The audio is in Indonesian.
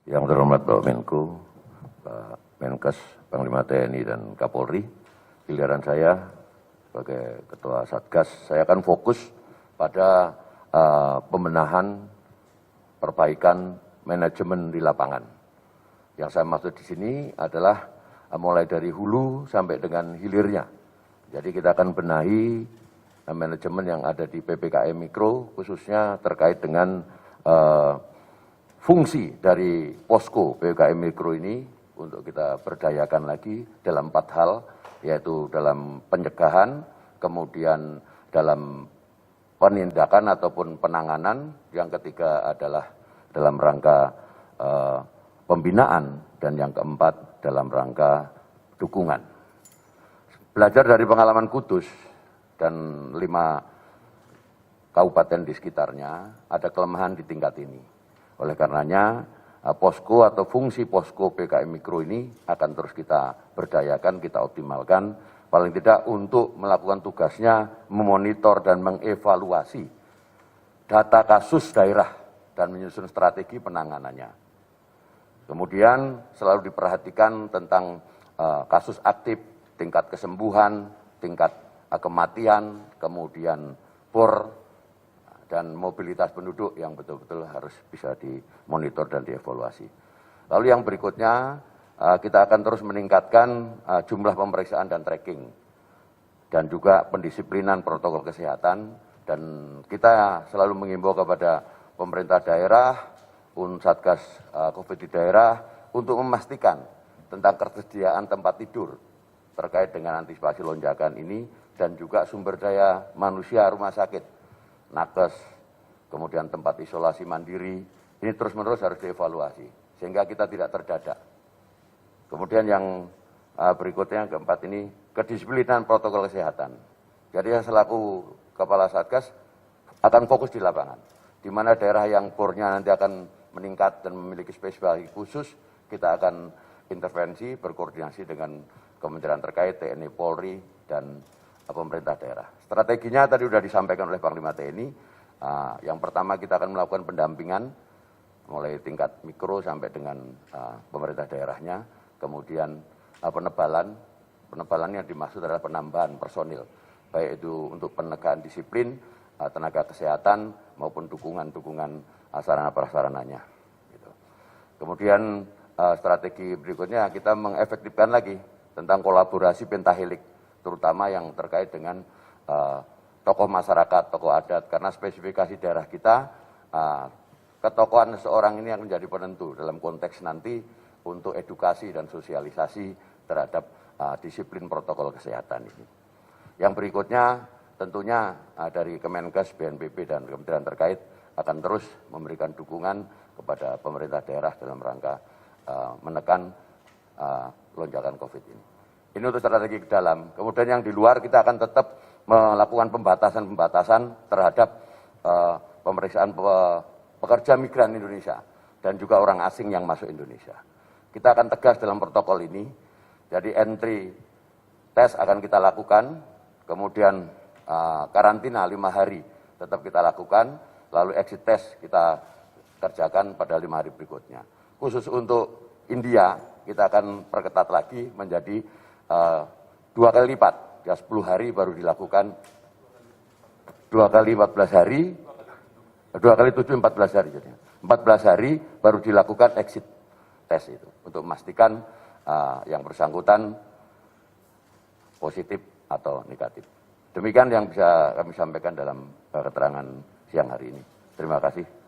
Yang terhormat Bapak Menko, Pak Menkes, Panglima TNI dan Kapolri, giliran saya sebagai Ketua Satgas, saya akan fokus pada pembenahan perbaikan manajemen di lapangan. Yang saya maksud di sini adalah mulai dari hulu sampai dengan hilirnya. Jadi kita akan benahi manajemen yang ada di PPKM Mikro, khususnya terkait dengan fungsi dari posko PPKM Mikro ini untuk kita berdayakan lagi dalam 4 hal, yaitu dalam pencegahan, kemudian dalam penindakan ataupun penanganan, yang ketiga adalah dalam rangka pembinaan, dan yang keempat dalam rangka dukungan. Belajar dari pengalaman Kudus dan 5 kabupaten di sekitarnya, ada kelemahan di tingkat ini. Oleh karenanya, posko atau fungsi posko PPKM Mikro ini akan terus kita berdayakan, kita optimalkan, paling tidak untuk melakukan tugasnya memonitor dan mengevaluasi data kasus daerah dan menyusun strategi penanganannya. Kemudian selalu diperhatikan tentang kasus aktif, tingkat kesembuhan, tingkat kematian, kemudian bor, dan mobilitas penduduk yang betul-betul harus bisa dimonitor dan dievaluasi. Lalu yang berikutnya, kita akan terus meningkatkan jumlah pemeriksaan dan tracking, dan juga pendisiplinan protokol kesehatan, dan kita selalu mengimbau kepada pemerintah daerah, Satgas COVID di daerah, untuk memastikan tentang ketersediaan tempat tidur terkait dengan antisipasi lonjakan ini, dan juga sumber daya manusia rumah sakit, nakes, kemudian tempat isolasi mandiri, ini terus-menerus harus dievaluasi, sehingga kita tidak terdadak. Kemudian yang berikutnya, yang keempat ini, kedisiplinan protokol kesehatan. Jadi saya selaku Kepala Satgas akan fokus di lapangan, di mana daerah yang bornya nanti akan meningkat dan memiliki spesifikasi khusus, kita akan intervensi, berkoordinasi dengan kementerian terkait, TNI, Polri, dan pemerintah daerah. Strateginya tadi sudah disampaikan oleh Panglima TNI. Yang pertama, kita akan melakukan pendampingan mulai tingkat mikro sampai dengan pemerintah daerahnya. Kemudian penebalan yang dimaksud adalah penambahan personil, baik itu untuk penegakan disiplin, tenaga kesehatan, maupun dukungan sarana prasarananya. Gitu. Kemudian strategi berikutnya, kita mengefektifkan lagi tentang kolaborasi pentahelik, terutama yang terkait dengan tokoh masyarakat, tokoh adat, karena spesifikasi daerah kita, ketokohan seseorang ini akan menjadi penentu dalam konteks nanti untuk edukasi dan sosialisasi terhadap disiplin protokol kesehatan ini. Yang berikutnya, tentunya dari Kemenkes, BNPB, dan kementerian terkait akan terus memberikan dukungan kepada pemerintah daerah dalam rangka menekan lonjakan COVID ini. Ini untuk strategi ke dalam. Kemudian yang di luar, kita akan tetap melakukan pembatasan terhadap pemeriksaan pekerja migran Indonesia dan juga orang asing yang masuk Indonesia. Kita akan tegas dalam protokol ini. Jadi entry test akan kita lakukan, kemudian karantina 5 hari tetap kita lakukan, lalu exit test kita kerjakan pada 5 hari berikutnya. Khusus untuk India, kita akan perketat lagi menjadi 2 kali lipat, ya 10 hari baru dilakukan, 2 kali 14 hari, 2 kali 7, 14 hari jadinya. 14 hari baru dilakukan exit test itu, untuk memastikan yang bersangkutan positif atau negatif. Demikian yang bisa kami sampaikan dalam keterangan siang hari ini. Terima kasih.